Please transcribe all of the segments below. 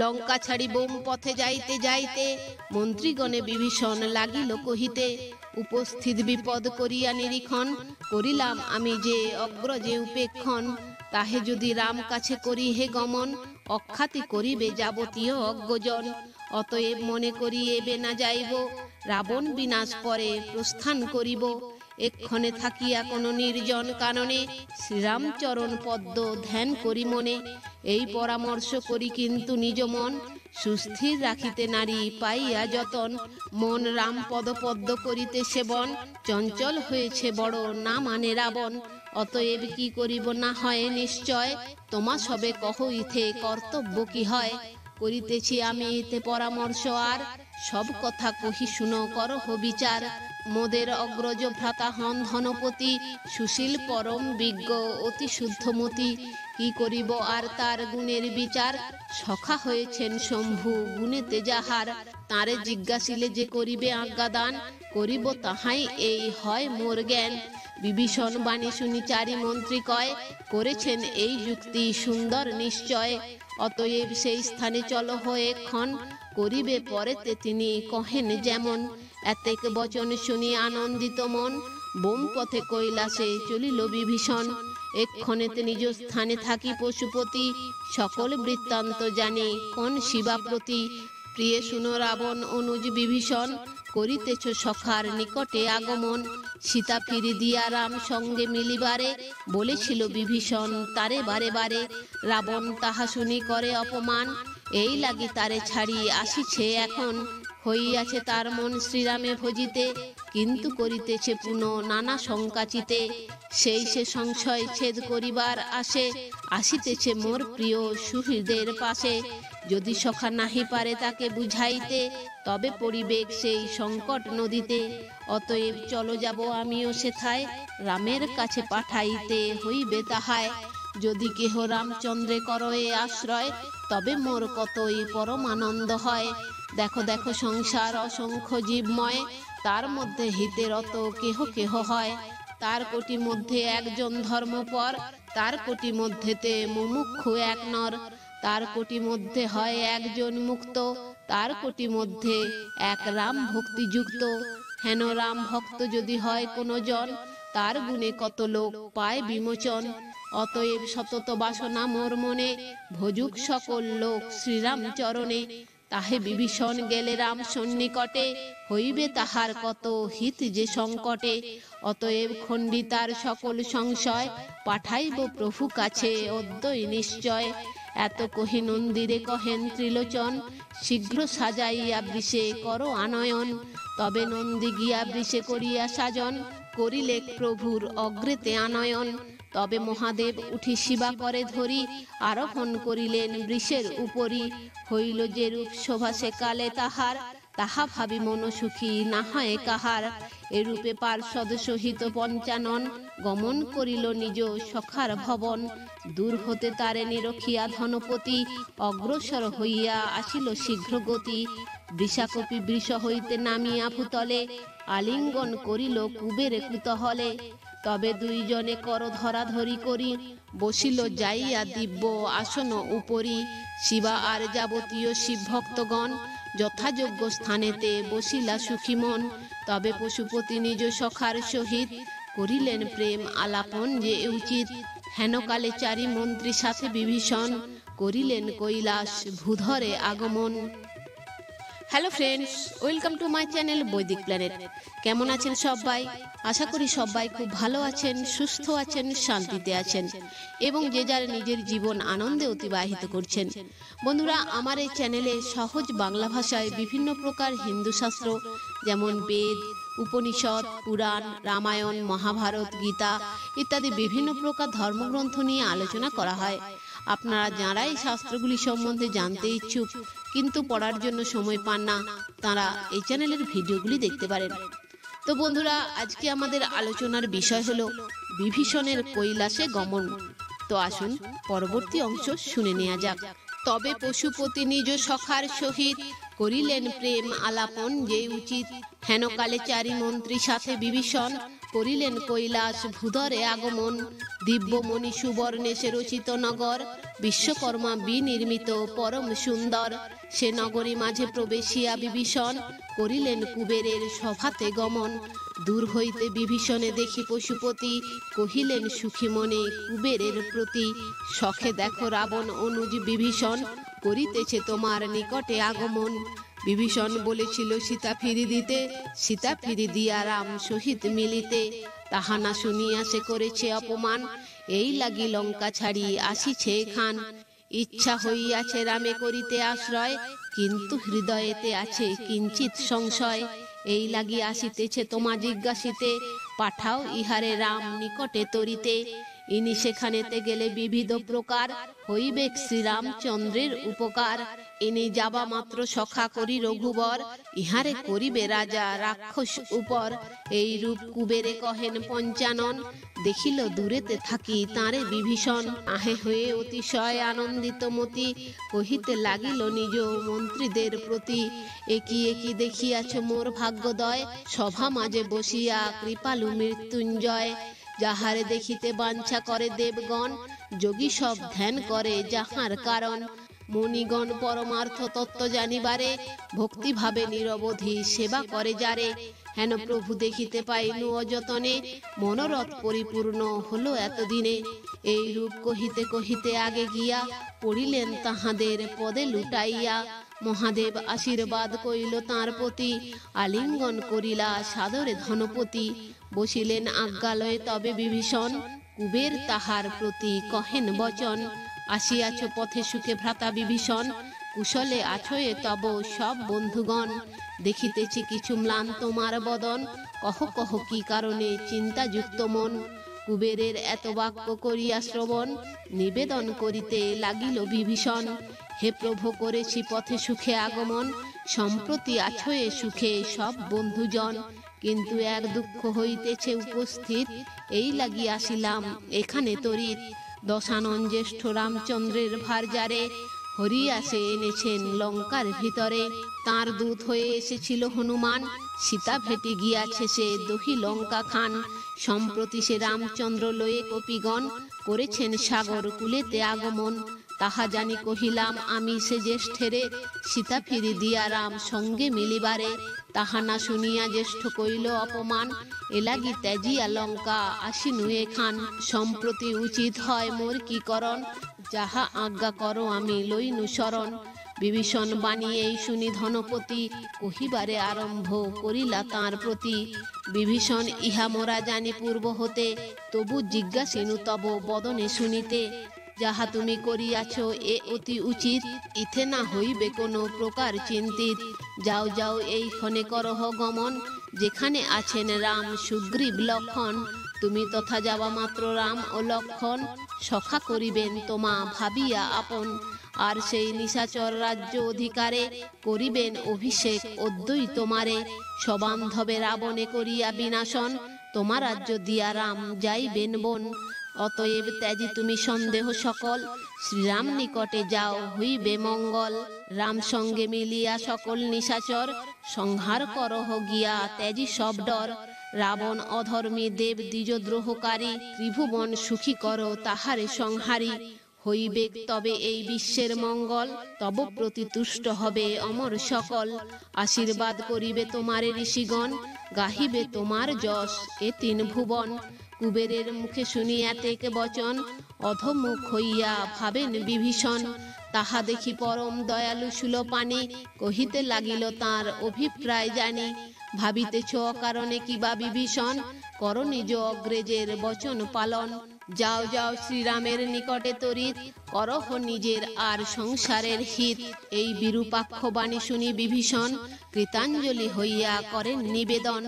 লঙ্কা ছাড়ি বোম পথে যাইতে যাইতে মন্ত্রীগণে বিভীষণ লাগিল কহিতে, উপস্থিত বিপদ করিয়া নিরীক্ষণ করিলাম আমি যে অগ্রজে উপেক্ষণ। তাহে যদি রাম কাছে করি হে গমন, অখ্যাতি করিবে যাবতীয় অজ্ঞজন। অতএব মনে করি এবে না যাইব, রাবণ বিনাশ পরে প্রস্থান করিব। এক্ষণে থাকিয়া কোন নির্জন কাননে, শ্রীরামচরণ পদ্ম ধ্যান করি মনে। এই পরামর্শ করি কিন্তু নিজ মন, সুস্থির রাখিতে নারী পাইয়া যতন। মন রাম পদ্ম করিতে সেবন, চঞ্চল হয়েছে বড় না মানে রাবণ। অতএব কি করিব না হয় নিশ্চয়, তোমা সবে কহ ইথে কর্তব্য কি হয়। করিতেছি আমি ইতে পরামর্শ আর, সব কথা কহি শুনো করহ বিচার। মোদের অগ্রজ ভ্রাতা হন ধনপতি, সুশীল পরম বিজ্ঞ অতি শুদ্ধমতি। কি করিব আর তার গুণের বিচার, সখা হয়েছেন শম্ভু গুণেতে যাহার। তারে জিজ্ঞাসিলে যে করিবে আজ্ঞাদান, করিব তাহাই এই হয় মোর জ্ঞান। বিভীষণ বাণী শুনি চারি মন্ত্রী কয়, করেছেন এই যুক্তি সুন্দর নিশ্চয়। অতএব সেই স্থানে চলো হয়ে ক্ষণ, করিবে পরেতে তিনি কহেন যেমন। এতেক বচন শুনি আনন্দিত মন, বোম পথে কৈলাসে চলিল বিভীষণ। এক্ষণেতে নিজ স্থানে থাকি পশুপতি, সকল বৃত্তান্ত জানি কোন শিবা প্রতি। প্রিয়ে শুনো রাবণ অনুজ বিভীষণ, করিতেছ সখার নিকটে আগমন। সীতা ফিরি দিয়া রাম সঙ্গে মিলিবারে, বলেছিল বিভীষণ তারে বারে বারে। রাবণ তাহা শুনি করে অপমান, এই লাগি তারে ছাড়ি আসিছে এখন। হইয়াছে তার মন শ্রীরামে ভজিতে, কিন্তু করিতেছে পুনঃ নানা শঙ্কাচিতে। সেই সে সংশয় ছেদ করিবার আসে, আসিতেছে মোর প্রিয় সুহৃদের পাশে। যদি সখা নাহি পারে তাকে বুঝাইতে, তবে পড়িবে সেই সংকট নদীতে। অতএব চলো যাব আমিও সেথায়, রামের কাছে পাঠাইতে হইবে তাহায়। যদি কেহ রামচন্দ্রে করয়ে আশ্রয়, তবে মোর কতই পরমানন্দ হয়। দেখো দেখো সংসার অসংখ্য জীবময়, তার মধ্যে হিতের অত কেহ কেহ হয়। তার কোটি মধ্যে একজন ধর্মপর, তার কোটি মধ্যেতে মুমুক্ষু এক নর। তার কোটি মধ্যে হয় একজন মুক্ত, তার কোটি মধ্যে এক রাম ভক্তিযুক্ত। হেন রাম ভক্ত যদি হয় কোন জন, তার গুণে কত লোক পায় বিমোচন। অতএব সতত বাসনা মোর মনে, ভজুক সকল লোক শ্রীরাম চরণে। তাহে বিভীষণ গেলে রাম সন্নিকটে, হইবে তাহার কত হিত যে সংকটে। অতএব খণ্ডিতার সকল সংশয়, পাঠাইব প্রভু কাছে অদ্যই নিশ্চয়। এত কহি নন্দিরে কহেন ত্রিলোচন, শীঘ্র সাজাইয়া বৃষে করো আনয়ন। তবে নন্দী গিয়া বৃষে করিয়া সাজন, করিলে প্রভুর অগ্রেতে আনয়ন। তবে মহাদেব উঠি শিবা করে ধরি, আরোহণ করিলেন বৃষের উপরি। হইল যে রূপ শোভা সে কালে তাহার, তাহা ভাবি মন সুখী না হয় কাহার। এরূপে পার্ষদ সহিত পঞ্চানন, গমন করিল নিজ সখার ভবন। দূর হতে তারে নিরখিয়া ধনপতি, অগ্রসর হইয়া আসিল শীঘ্র গতি। বৃষাকপি বৃষ হইতে নামিয়া ভূতলে, আলিঙ্গন করিল কুবের কুতহলে। তবে দুইজনে কর ধরাধরি করি, বসিল যাইয়া দিব্য আসন উপরি। শিবা আর যাবতীয় শিব ভক্তগণ, যথাযোগ্য স্থানেতে বসিলা সুখী মন। তবে পশুপতি নিজ সখার সহিত, করিলেন প্রেম আলাপন যে উচিত। হেনকালে চারি মন্ত্রী সাথে বিভীষণ, করিলেন কৈলাস ভূধরে আগমন। Hello friends, welcome to my channel বৈদিক প্ল্যানেট। কেমন আছেন সবাই? আশা করি সবাই খুব ভালো আছেন, সুস্থ আছেন, শান্তিতে আছেন এবং যে যার নিজের জীবন আনন্দে অতিবাহিত করছেন। বন্ধুরা, আমার এই চ্যানেলে সহজ বাংলা ভাষায় বিভিন্ন প্রকার হিন্দু শাস্ত্র যেমন বেদ, উপনিষদ, পুরাণ, রামায়ণ, মহাভারত, গীতা ইত্যাদি বিভিন্ন প্রকার ধর্মগ্রন্থ নিয়ে আলোচনা করা হয়। আপনারা যারা এই শাস্ত্রগুলি সম্বন্ধে জানতে ইচ্ছুক কিন্তু পড়ার জন্য সময় পান না, তারা এই চ্যানেলের ভিডিওগুলি দেখতে পারেন। তো বন্ধুরা, আজকে আমাদের আলোচনার বিষয় হলো বিভীষণের কৈলাসে গমন। তো আসুন পরবর্তী অংশ শুনে নেওয়া যাক। তবে পশুপতি নিজ সখার সহিত, করিলেন প্রেম আলাপন যে উচিত। হেনকালে চারি মন্ত্রী সাথে বিভীষণ, করিলেন কৈলাস ভূধরে আগমন। দিব্যমণি সুবর্ণে সে রচিত নগর, বিশ্বকর্মা বিনির্মিত পরম সুন্দর। সে নগরী মাঝে প্রবেশিয়া বিভীষণ করিলেন কুবেরের সভাতে গমন। দূর হইতে বিভীষণে দেখি পশুপতি কহিলেন সুখী মনে কুবেরের প্রতি, শখে দেখো রাবণ অনুজ বিভীষণ করিতেছে তোমার নিকটে আগমন। বিভীষণ বলেছিল সীতা ফিরি দিতে, সীতা ফিরি দিয়া রাম সহিত মিলিতে। তাহা না শুনিয়া সে করেছে অপমান, এই লাগি লঙ্কা ছাড়ি আসিছে এখান। ইচ্ছা হইয়াছে রামে করিতে আশ্রয়, কিন্তু হৃদয়েতে আছে কিঞ্চিত সংশয়। এই লাগি আসিতেছে তোমা জিজ্ঞাসিতে, পাঠাও ইহারে রাম নিকটে তরিতে। ইনি সেখানেতে গেলে বিবিধ প্রকার হইবে শ্রীরামচন্দ্রের উপকার। ইনি যাবা মাত্র সখা করি রঘুবর, ইহারে করিবে রাজা রাক্ষস উপর। এই রূপ কুবেরে কহেন পঞ্চানন, দেখিল দূরেতে থাকি তাঁরে বিভীষণ। আহে হয়ে অতিশয় আনন্দিত মতি, কহিতে লাগিল নিজ মন্ত্রীদের প্রতি। একি একি দেখিয়াছ মোর ভাগ্যোদয়, সভা মাঝে বসিয়া কৃপালু মৃত্যুঞ্জয়। যাহারে দেখিতে বাঞ্ছা করে দেবগণ, যোগী সব ধ্যান করে যাহার কারণ। মুনিগণ পরমার্থ তত্ত্ব জানিবারে, ভক্তিভাবে নিরবধি সেবা করে যারে। হেন প্রভু দেখিতে পাইনু অযতনে, মনোরথ পরিপূর্ণ হলো এতদিনে। এই রূপ কহিতে কহিতে আগে গিয়া পড়িলেন তাহাদের পদে লুটাইয়া। মহাদেব আশীর্বাদ কইল তাঁর প্রতি, আলিঙ্গন করিলা সাদরে ধনপতি। বসিলেন আজ্ঞালয়ে তবে বিভীষণ, কুবের তাহার প্রতি কহেন বচন। আসিয়াছ পথে সুখে ভ্রাতা বিভীষণ, কুশলে আছো এ তব সব বন্ধুগণ। দেখিতেছি কিছু ম্লান তোমার বদন, কহ কহ কি কারণে চিন্তাযুক্ত মন। কুবেরের এত বাক্য করিয়া শ্রবণ, নিবেদন করিতে লাগিল বিভীষণ। হে প্রভু করেছি পথে সুখে আগমন, সম্প্রতি আছো এ সুখে সব বন্ধুজন। কিন্তু এক দুঃখ হইতেছে উপস্থিত, এই লাগি আসিলাম এখানে তরিত। দশানন জ্যেষ্ঠ রামচন্দ্রের ভারজারে, হরিয়াসে এনেছেন লঙ্কার ভিতরে। তার দূত হয়ে এসেছিল হনুমান, সীতা ভেটে গিয়াছে সে দহি লঙ্কা খান। সম্প্রতি সে রামচন্দ্র লয়ে কপিগণ, করেছেন সাগর কুলেতে আগমন। তাহা জানি কহিলাম আমি সে জ্যেষ্ঠেরে, সীতা ফিরি দিয়া রাম সঙ্গে মিলিবারে। তাহা না শুনিয়া জ্যেষ্ঠ কইল অপমান, এলাগি ত্যাজিয়া লঙ্কা আসিনু এখান। সম্প্রতি উচিত হয় মোর কি করণ, যাহা আজ্ঞা করো আমি লইনু শরণ। বিভীষণ বাণী এই শুনি ধনপতি, কহিবারে আরম্ভ করিলা তাঁর প্রতি। বিভীষণ ইহা মোরা জানি পূর্ব হতে, তবু জিজ্ঞাসিনু তব বদনে শুনিতে। যাহা তুমি করিয়াছ এ অতি উচিত, ইথে না হইবে কোনো প্রকার চিন্তিত। যাও যাও এই ক্ষণে করহ গমন, যেখানে আছেন রাম সুগ্রীব লক্ষণ। তুমি তথা যাওয়া মাত্র রাম ও লক্ষণ, সখা করিবেন তোমা ভাবিয়া আপন। আর সেই নিশাচর রাজ্য অধিকারে, করিবেন অভিষেক অদ্বৈ তোমারে। সবান্ধবে রাবণে করিয়া বিনাশন, তোমার রাজ্য দিয়া রাম যাইবেন বন। অতএব ত্যাজি তুমি সন্দেহ সকল, শ্রীরাম নিকটে যাও হইবে মঙ্গল। রাম সঙ্গে মিলিয়া সকল নিশাচর, সংহার করহ গিয়া ত্যাজি সব ডর। রাবণ অধর্মী দেব দ্বিজদ্রোহকারী, ত্রিভুবন সুখী করো তাহারে সংহারী। হইবে তবে এই বিশ্বের মঙ্গল, তব প্রতি তুষ্ট হবে অমর সকল। আশীর্বাদ করিবে তোমারে ঋষিগণ, গাহিবে তোমার যশ এ তিন ভুবন। কুবেরের মুখে শুনি এতেক বচন, অধমুখ হইয়া ভাবেন বিভীষণ। তাহা দেখি পরম দয়ালু সুলোপানি, কহিতে লাগিল তাঁর অভিপ্রায় জানি। ভাবিতেছ অকারণে কিবা বিভীষণ, কর নিজ অগ্রেজের বচন পালন। যাও যাও শ্রীরামের নিকটে তরিত, করহ নিজের আর সংসারের হিত। এই বিরূপাক্ষ বাণী শুনি বিভীষণ, কৃতাঞ্জলি হইয়া করেন নিবেদন।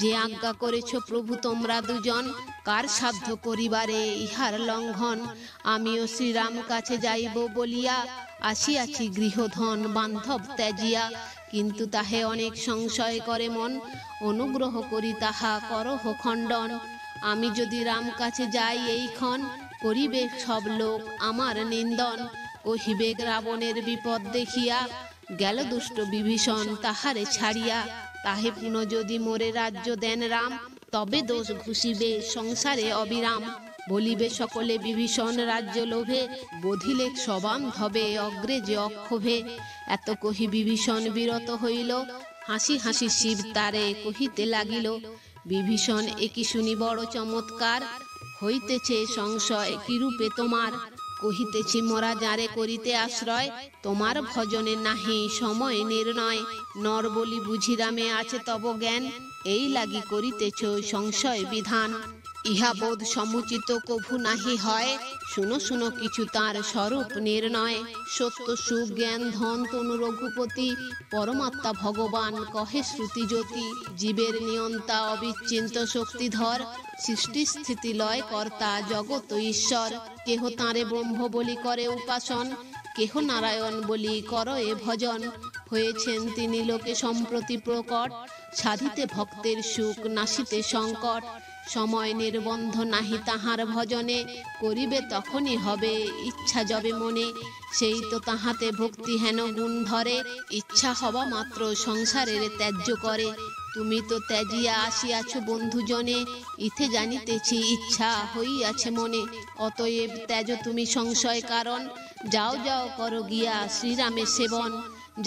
যে আজ্ঞা করেছ প্রভু তোমরা দুজন, কার সাধ্য করিবারে ইহার লঙ্ঘন। আমিও শ্রীরাম কাছে যাইব বলিয়া, আসিয়াছি গৃহধন বান্ধব ত্যাজিয়া। কিন্তু তাহে অনেক সংশয় করে মন, অনুগ্রহ করি তাহা করহ খণ্ডন। আমি যদি রাম কাছে যাই এইক্ষণ, করিবে সব লোক আমার নিন্দন। কহিবে রাবণের বিপদ দেখিয়া, গেল দুষ্ট বিভীষণ তাহারে ছাড়িয়া। তাহে পুনঃ যদি মোরে রাজ্য দেন রাম, তবে দোষ ঘুষিবে সংসারে অবিরাম। বলিবে সকলে বিভীষণ রাজ্য লোভে, বধিলে সবান্ধবে অগ্রে যে অক্ষোভে। এত কহি বিভীষণ বিরত হইল, হাসি হাসি শিব তারে কহিতে লাগিল। বিভীষণ একি শুনি বড় চমৎকার, হইতেছে সংশয় কিরূপে তোমার। কহিতেছি মোরা যারে করিতে আশ্রয়, তোমার ভজনে নাহি সময় নির্ণয়। নর বলি বুঝি রামে আছে তব জ্ঞান, এই লাগি করিতেছ সংশয় বিধান। ইহা বোধ সমুচিত কভু নাহি হয়, শুনো শুনো কিছু তার স্বরূপ নির্ণয়। সত্য সুখ জ্ঞান ধন তনু রঘুপতি, পরমাত্মা ভগবান কহে শ্রুতি জ্যোতি। জীবের নিয়ন্তা অবিচ্ছিন্ত শক্তিধর, সৃষ্টি স্থিতি লয় কর্তা জগত ঈশ্বর। কেহ তাঁরে ব্রহ্ম বলি করে উপাসন, কেহ নারায়ণ বলি কর এ ভজন। হয়েছেন তিনি লোকে সম্প্রতি প্রকট, সাধিতে ভক্তের সুখ নাশিতে সংকট। সময় নির্বন্ধ নাহি তাহার ভজনে, করিবে তখনই হবে ইচ্ছা যবে মনে। সেই তো তাহাতে ভক্তি হেন গুণ ধরে, ইচ্ছা হওয়া মাত্র সংসারের ত্যায্য করে। তুমি তো ত্যাজিয়া আসিয়াছ বন্ধুজনে, ইথে জানিতেছি ইচ্ছা হইয়াছে মনে। অতএব ত্যাজ তুমি সংশয় কারণ, যাও যাও করো গিয়া শ্রীরামের সেবন।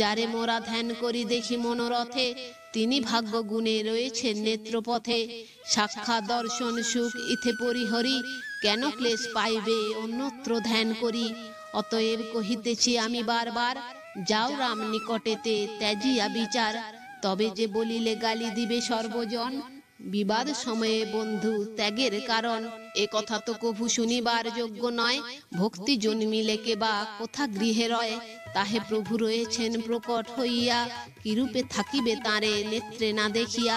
যারে মোরা ধ্যান করি দেখি মনোরথে, তিনি ভাগ্য গুণে রয়েছেন নেত্রপথে। সাক্ষাৎ দর্শন সুখ ইথে পরিহরি, কেন ক্লেশ পাইবে অন্যত্র ধ্যান করি। অতএব কহিতেছি আমি বারবার, যাও রাম নিকটেতে ত্যাজিয়া বিচার। তবে যে বলিলে গালি দিবে সর্বজন, বিবাদ সময়ে বন্ধু ত্যাগের কারণ। এ কথা তো কভু শুনিবার যোগ্য নয়, ভক্তি জন্মিলে কে বা কোথা গৃহে রয়। তাহে প্রভু রয়েছেন প্রকট হইয়া, কিরূপে থাকিবে তাঁরে নেত্রে না দেখিয়া।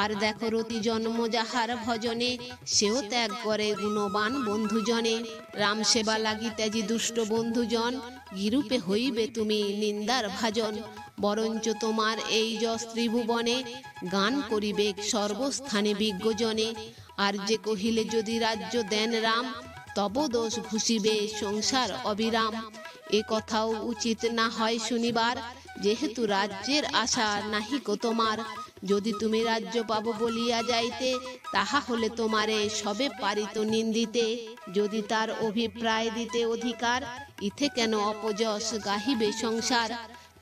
আর দেখো রতি জন্ম যাহার ভজনে, সেও ত্যাগ করে গুণবান বন্ধুজনে। রাম সেবা লাগি ত্যাজি দুষ্ট বন্ধুজন, গিরূপে হইবে তুমি নিন্দার ভাজন। বরঞ্চ তোমার এই যশ ত্রিভুবনে, গান করিবে সর্বস্থানে বিজ্ঞজনে। আর যে কহিলে যদি রাজ্য দেন রাম, তব দোষ ঘুষিবে সংসার অবিরাম। এ কথাও উচিত না হয় শুনিবার, যেহেতু রাজ্যের আশা নাহিক তোমার। যদি তুমি রাজ্য পাবো বলিয়া যাইতে, তাহা হলে তোমারে সবে পারিত নিন্দিতে। যদি তার অভিপ্রায় দিতে অধিকার, ইথে কেন অপযশ গাহিবে সংসার।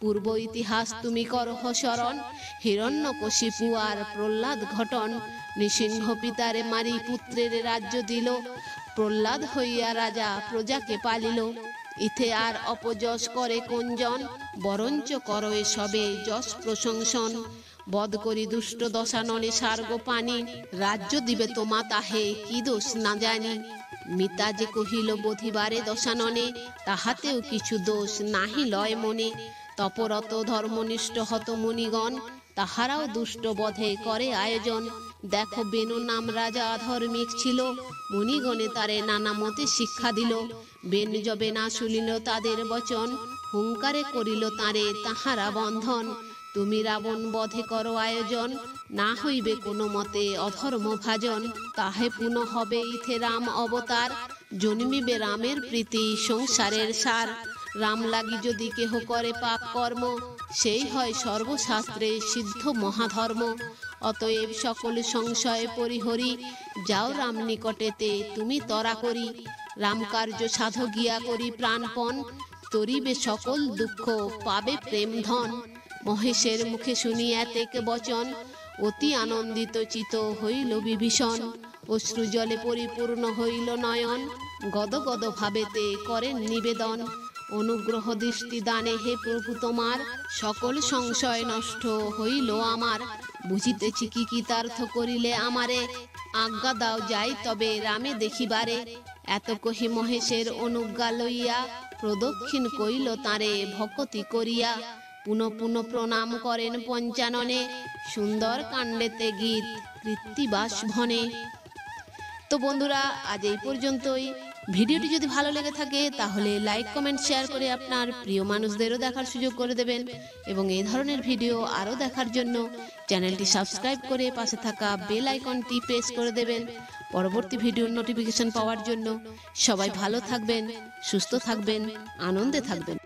পূর্ব ইতিহাস তুমি করহ স্মরণ, হিরণ্যকশিপু আর প্রহ্লাদ ঘটন। নৃসিংহ পিতারে মারি পুত্রের রাজ্য দিল, প্রহ্লাদ হইয়া রাজা প্রজাকে পালিল। ইথে আর অপযশ করে কোনজন, বরঞ্চ করো সবে যশ প্রশংসন। বধ করি দুষ্ট দশাননে সার্গ পানি, রাজ্য দিবে তোমা তাহে কি দোষ না জানি। মিতা যে কহিল বধিবারে দশাননে, তাহাতেও কিছু দোষ নাহি লয় মনে। তপরত ধর্মনিষ্ঠ হত মুনিগণ, তাহারাও দুষ্ট বধে করে আয়োজন। দেখো বেনু নাম রাজা ধার্মিক ছিল, মুনিগণে তারে নানা মতে শিক্ষা দিল। বেন যবে না শুনিল তাদের বচন, হুঙ্কারে করিল তারে তাহারা বন্ধন। তুমি রাবণ বধে করো আয়োজন, না হইবে কোনো মতে অধর্ম ভাজন। তাহে পুনঃ হবে ইথে রাম অবতার, জন্মিবে রামের প্রীতি সংসারের সার। রাম লাগি যদি কেহ করে পাপ কর্ম, সেই হয় সর্বশাস্ত্রে সিদ্ধ মহাধর্ম। অতএব সকল সংশয় পরিহরি, যাও রাম নিকটেতে তুমি তরা করি। রাম কার্য সাধ গিয়া করি প্রাণপণ, তরিবে সকল দুঃখ পাবে প্রেম ধন। মহেশের মুখে শুনিয়া তেক বচন, অতি আনন্দিত চিত হইল বিভীষণ। অশ্রু জলে পরিপূর্ণ হইল নয়ন, গদ গদ ভাবেতে করেন নিবেদন। অনুগ্রহ দৃষ্টি দানে হে প্রভু তোমার, সকল সংশয় নষ্ট হইল আমার। বুঝিতেছি কি কৃতার্থ করিলে আমারে, আজ্ঞা দাও যাই তবে রামে দেখিবারে। এত কহি মহেশের অনুজ্ঞা লইয়া, প্রদক্ষিণ কইল তাঁরে ভকতি করিয়া। পুনঃ পুনঃ প্রণাম করেন পঞ্চাননে, সুন্দর কাণ্ডেতে গীত কৃত্তিবাস ভনে। তো বন্ধুরা, আজ এই পর্যন্তই। ভিডিওটি যদি ভালো লেগে থাকে তাহলে লাইক কমেন্ট শেয়ার করে আপনার প্রিয় মানুষদেরও দেখার সুযোগ করে দেবেন। এবং এই ধরনের ভিডিও আরও দেখার জন্য চ্যানেলটি সাবস্ক্রাইব করে পাশে থাকা বেল আইকনটি প্রেস করে দেবেন পরবর্তী ভিডিওর নোটিফিকেশন পাওয়ার জন্য। সবাই ভালো থাকবেন, সুস্থ থাকবেন, আনন্দে থাকবেন।